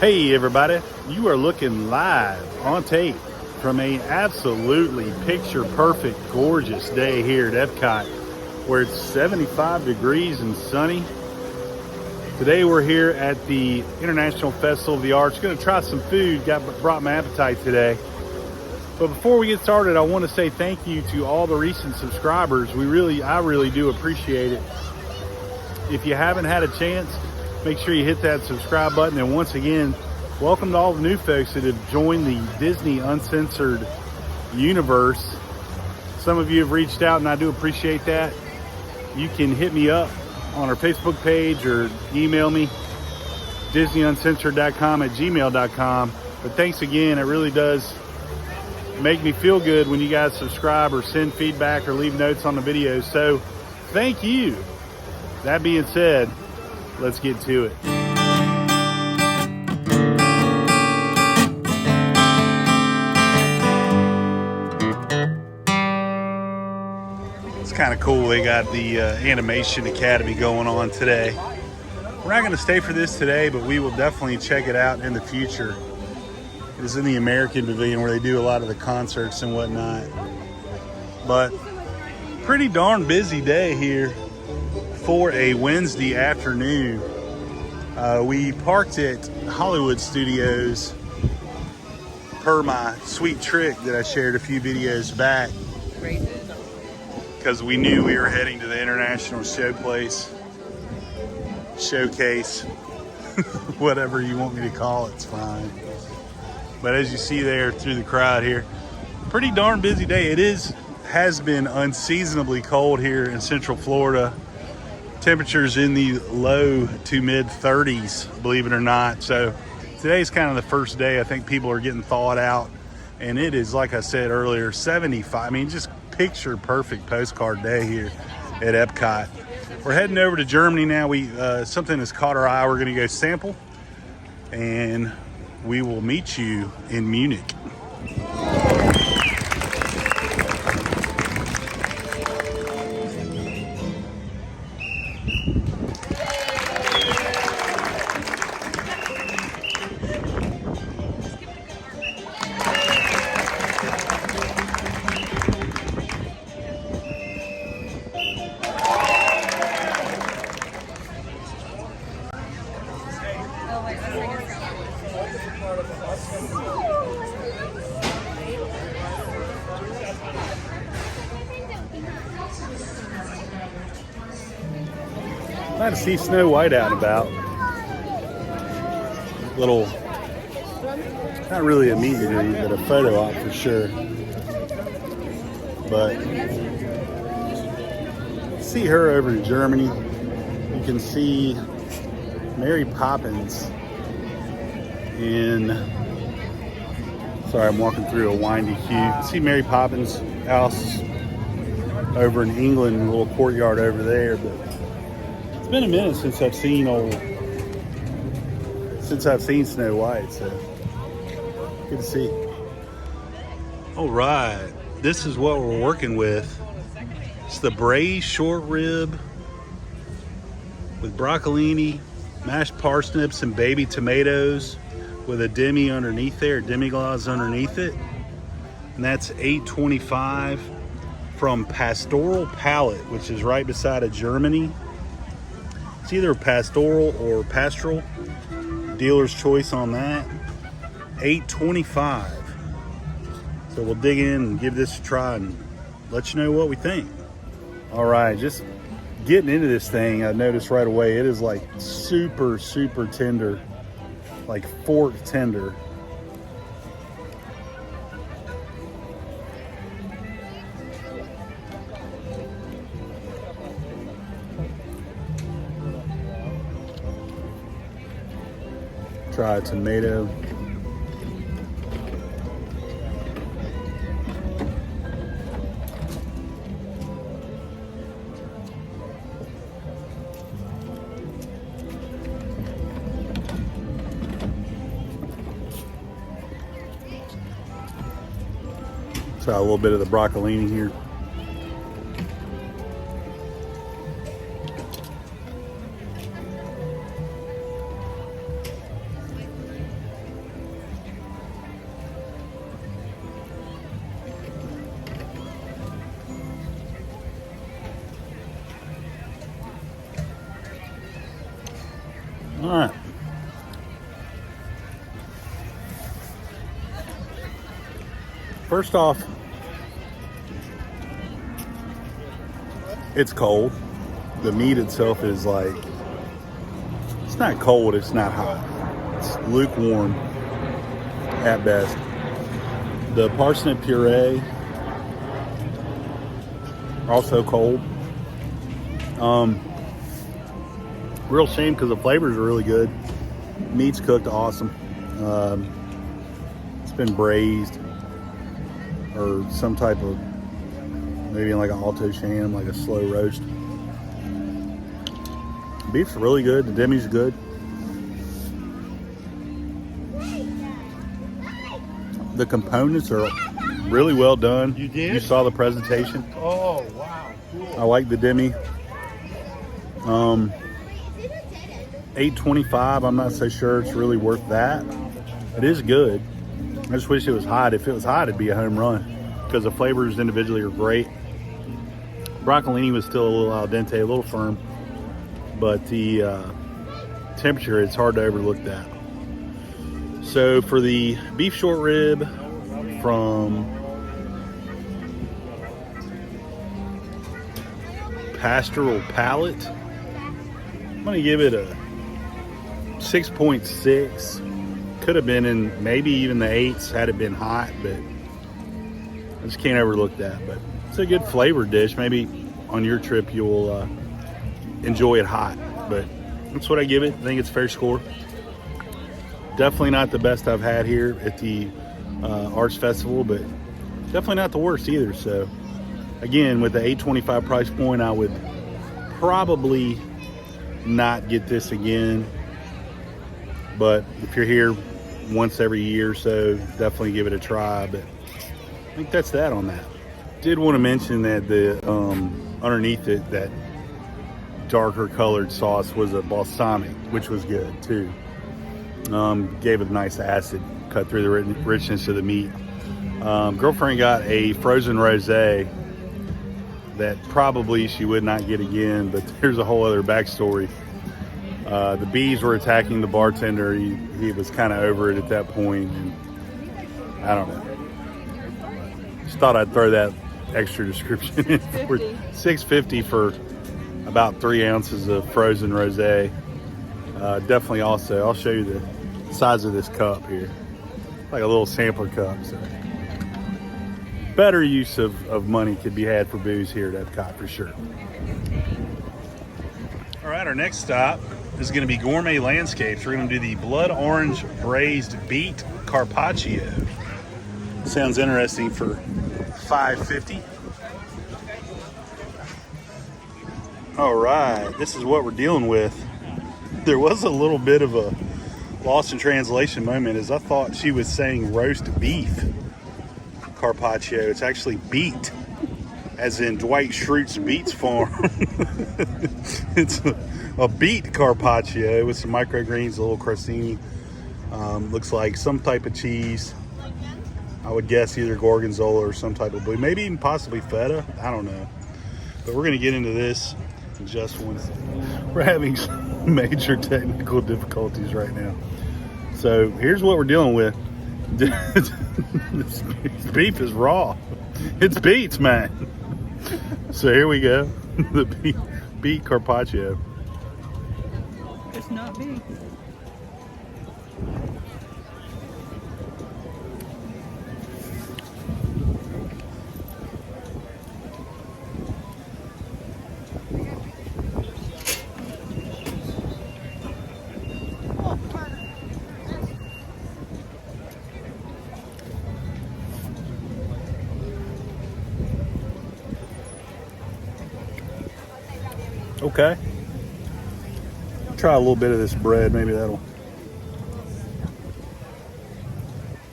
Hey everybody, you are looking live on tape from a absolutely picture perfect gorgeous day here at Epcot where it's 75 degrees and sunny. Today we're here at the International Festival of the Arts. Going to try some food, brought my appetite today. But before we get started, I want to say thank you to all the recent subscribers. I really do appreciate it. If you haven't had a chance, make sure you hit that subscribe button. And once again, welcome to all the new folks that have joined the Disney Uncensored universe. Some of you have reached out and I do appreciate that. You can hit me up on our Facebook page or email me, disneyuncensored.com@gmail.com. But thanks again, it really does make me feel good when you guys subscribe or send feedback or leave notes on the videos. So thank you. That being said, let's get to it. It's kind of cool. They got the Animation Academy going on today. We're not going to stay for this today, but we will definitely check it out in the future. It is in the American Pavilion where they do a lot of the concerts and whatnot. But pretty darn busy day here for a Wednesday afternoon. We parked at Hollywood Studios per my sweet trick that I shared a few videos back, because we knew we were heading to the International Showcase, whatever you want me to call it, it's fine. But as you see there through the crowd here, pretty darn busy day. It has been unseasonably cold here in Central Florida. Temperatures in the low to mid 30s, believe it or not. So today's kind of the first day. I think people are getting thawed out, and it is, like I said earlier, 75. I mean, just picture perfect postcard day here at Epcot. We're heading over to Germany now. Something has caught our eye. We're going to go sample, and we will meet you in Munich. Glad to see Snow White out and about. Little, not really a meet and greet, but a photo op for sure. But see her over in Germany. You can see Mary Poppins sorry, I'm walking through a windy queue. See Mary Poppins' house over in England, a little courtyard over there. But it's been a minute since I've seen Snow White, so good to see. All right, this is what we're working with. It's the Braised Short Rib with broccolini, mashed parsnips, and baby tomatoes with a demi-glace underneath it. And that's $8.25 from Pastoral Palate, which is right beside of Germany. It's either pastoral or pastoral. Dealer's choice on that. $8.25. So we'll dig in and give this a try and let you know what we think. All right, just getting into this thing, I noticed right away it is like super, super tender, like fork tender. Try a tomato. Try a little bit of the broccolini here. All right. First off, it's cold. The meat itself is like, it's not cold, it's not hot. It's lukewarm at best. The parsnip puree, also cold. Real shame because the flavors are really good. Meat's cooked awesome. It's been braised or some type of, maybe like an alto sham, like a slow roast. Beef's really good. The demi's good. The components are really well done. You did? You saw the presentation. Oh, wow. Cool. I like the demi. $8.25. I'm not so sure it's really worth that. It is good. I just wish it was hot. If it was hot, it'd be a home run because the flavors individually are great. Broccolini was still a little al dente, a little firm, but the temperature, it's hard to overlook that. So for the beef short rib from Pastoral Palate, I'm gonna give it a 6.6. Could have been in maybe even the 8s had it been hot, but I just can't overlook that. But it's a good flavored dish. Maybe on your trip you'll enjoy it hot, but that's what I give it. I think it's a fair score. Definitely not the best I've had here at the Arts Festival, but definitely not the worst either. So again, with the $8.25 price point, I would probably not get this again. But if you're here once every year or so, definitely give it a try. But I think that's that on that. Did want to mention that the underneath it, that darker colored sauce was a balsamic, which was good too. Gave it a nice acid, cut through the richness of the meat. Girlfriend got a frozen rosé that probably she would not get again, but there's a whole other backstory. The bees were attacking the bartender. He was kind of over it at that point, and I don't know. Just thought I'd throw that extra description in for $6.50 for about 3 ounces of frozen rosé. Definitely also, I'll show you the size of this cup here. Like a little sampler cup. So better use of money could be had for booze here at Epcot for sure. All right, our next stop is going to be Gourmet Landscapes. We're going to do the blood orange braised beet carpaccio. Sounds interesting for $5.50. All right, this is what we're dealing with. There was a little bit of a lost in translation moment as I thought she was saying roast beef carpaccio. It's actually beet, as in Dwight Schrute's Beets Farm. It's a beet carpaccio with some microgreens, a little crostini. Looks like some type of cheese. I would guess either gorgonzola or some type of blue, maybe even possibly feta. I don't know. But we're going to get into this in just one second. We're having some major technical difficulties right now. So here's what we're dealing with. This beef is raw. It's beets, man. So here we go. The beet carpaccio. It's not beef. Okay. Try a little bit of this bread. Maybe that'll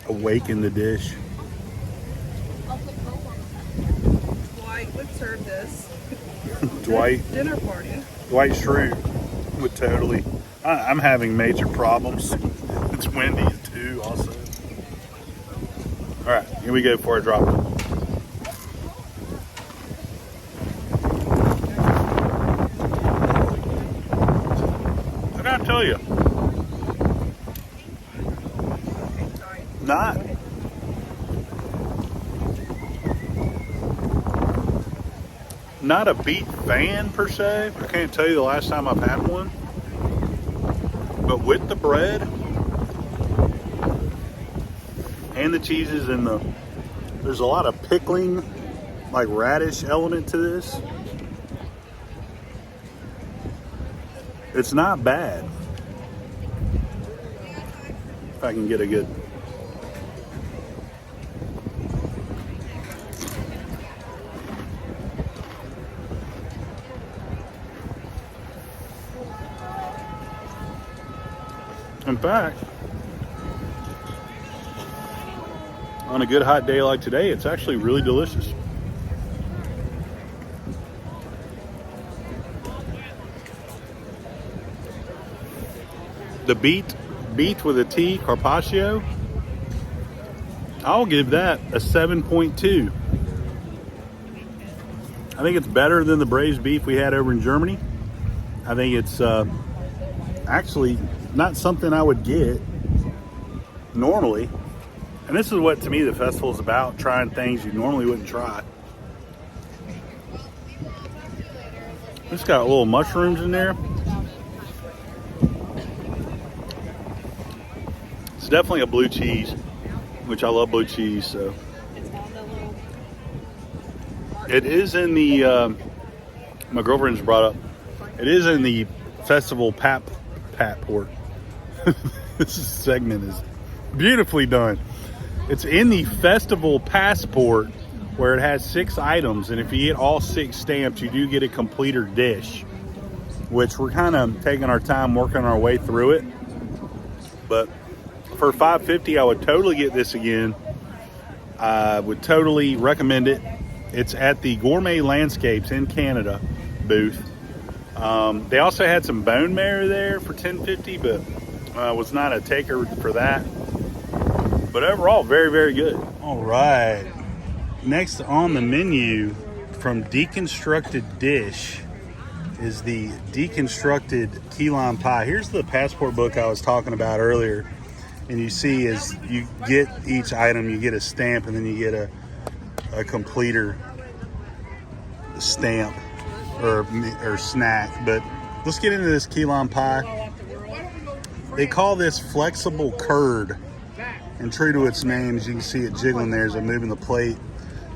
awaken the dish. Dwight would serve this. Dwight. Dinner party. Dwight Schrute would totally. I'm having major problems. It's windy too, also. All right, here we go before I drop it. I gotta tell you, Not a beet fan per se. I can't tell you the last time I've had one. But with the bread and the cheeses and there's a lot of pickling, like radish element to this. It's not bad. If I can get a good. In fact, on a good hot day like today, it's actually really delicious. The Beet with a T, Carpaccio, I'll give that a 7.2. I think it's better than the braised beef we had over in Germany. I think it's actually not something I would get normally. And this is what, to me, the festival is about, trying things you normally wouldn't try. It's got little mushrooms in there. It's definitely a blue cheese, which I love blue cheese, so. It is in the, my girlfriend's brought up, it is in the festival passport. This segment is beautifully done. It's in the festival passport where it has 6 items, and if you get all 6 stamps, you do get a completer dish, which we're kind of taking our time working our way through it. But for $5.50, I would totally get this again. I would totally recommend it. It's at the Gourmet Landscapes in Canada booth. They also had some bone marrow there for $10.50, but was not a taker for that. But overall, very, very good. All right. Next on the menu from Deconstructed Dish is the Deconstructed Key Lime Pie. Here's the passport book I was talking about earlier. And you see as you get each item, you get a stamp, and then you get a completer stamp or snack. But let's get into this key lime pie. They call this flexible curd, and true to its name, as you can see it jiggling there as I'm moving the plate,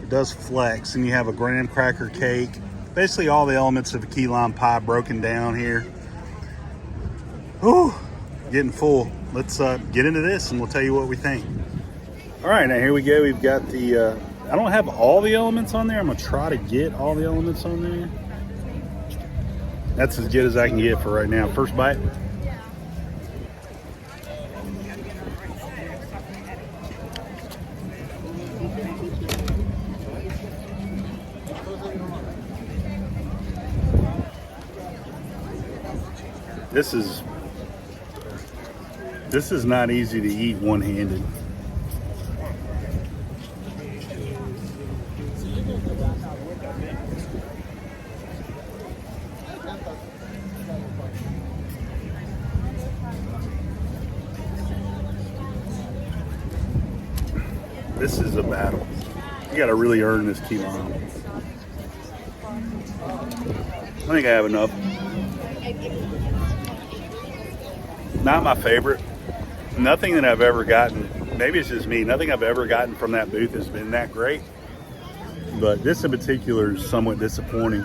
it does flex. And you have a graham cracker cake, basically all the elements of a key lime pie broken down here. Whew, getting full. Let's get into this and we'll tell you what we think. All right, now here we go. We've got the I don't have all the elements on there. I'm gonna try to get all the elements on there. That's as good as I can get for right now. First bite. This is not easy to eat one-handed. This is a battle. You gotta really earn this key lime. I think I have enough. Not my favorite. Nothing that I've ever gotten, maybe it's just me, nothing I've ever gotten from that booth has been that great. But this in particular is somewhat disappointing.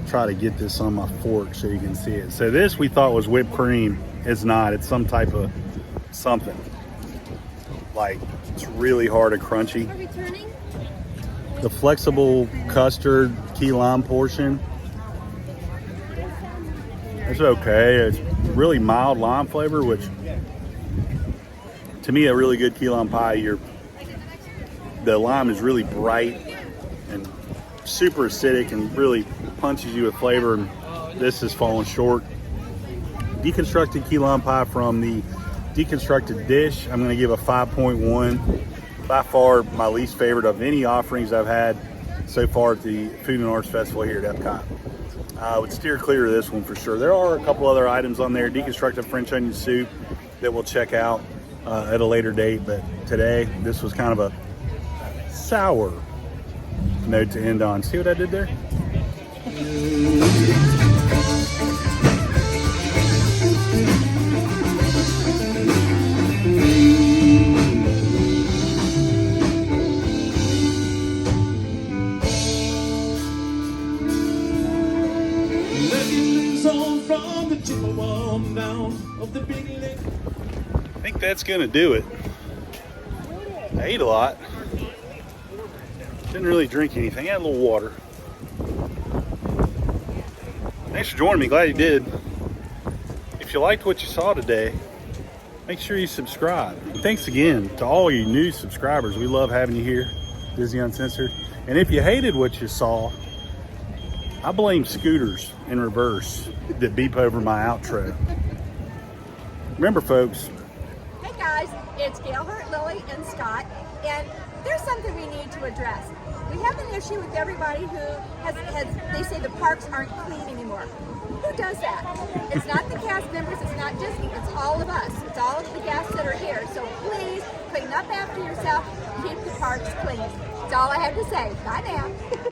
Try to get this on my fork so you can see it. So this we thought was whipped cream. It's not. It's some type of something. Like, it's really hard and crunchy. The flexible custard key lime portion, it's okay. It's really mild lime flavor, which to me, a really good key lime pie, the lime is really bright and super acidic and really punches you with flavor, and this has fallen short. Deconstructed key lime pie from the Deconstructed Dish, I'm going to give a 5.1. By far my least favorite of any offerings I've had so far at the Food and Arts Festival here at Epcot. I would steer clear of this one for sure. There are a couple other items on there, deconstructed French onion soup that we'll check out at a later date, but today this was kind of a sour note to end on. See what I did there? I think that's gonna do it. I ate a lot. Didn't really drink anything. I had a little water. Thanks for joining me. Glad you did. If you liked what you saw today, make sure you subscribe. And thanks again to all you new subscribers. We love having you here, Disney Uncensored. And if you hated what you saw, I blame scooters in reverse that beep over my outro. Remember, folks. Hey guys, it's Gail, Hurt, Lily, and Scott, and there's something we need to address. We have an issue with everybody who they say the parks aren't clean anymore. Who does that? It's not the cast members, it's not Disney, it's all of us. It's all of the guests that are here. So please, clean up after yourself, keep the parks clean. That's all I have to say. Bye now.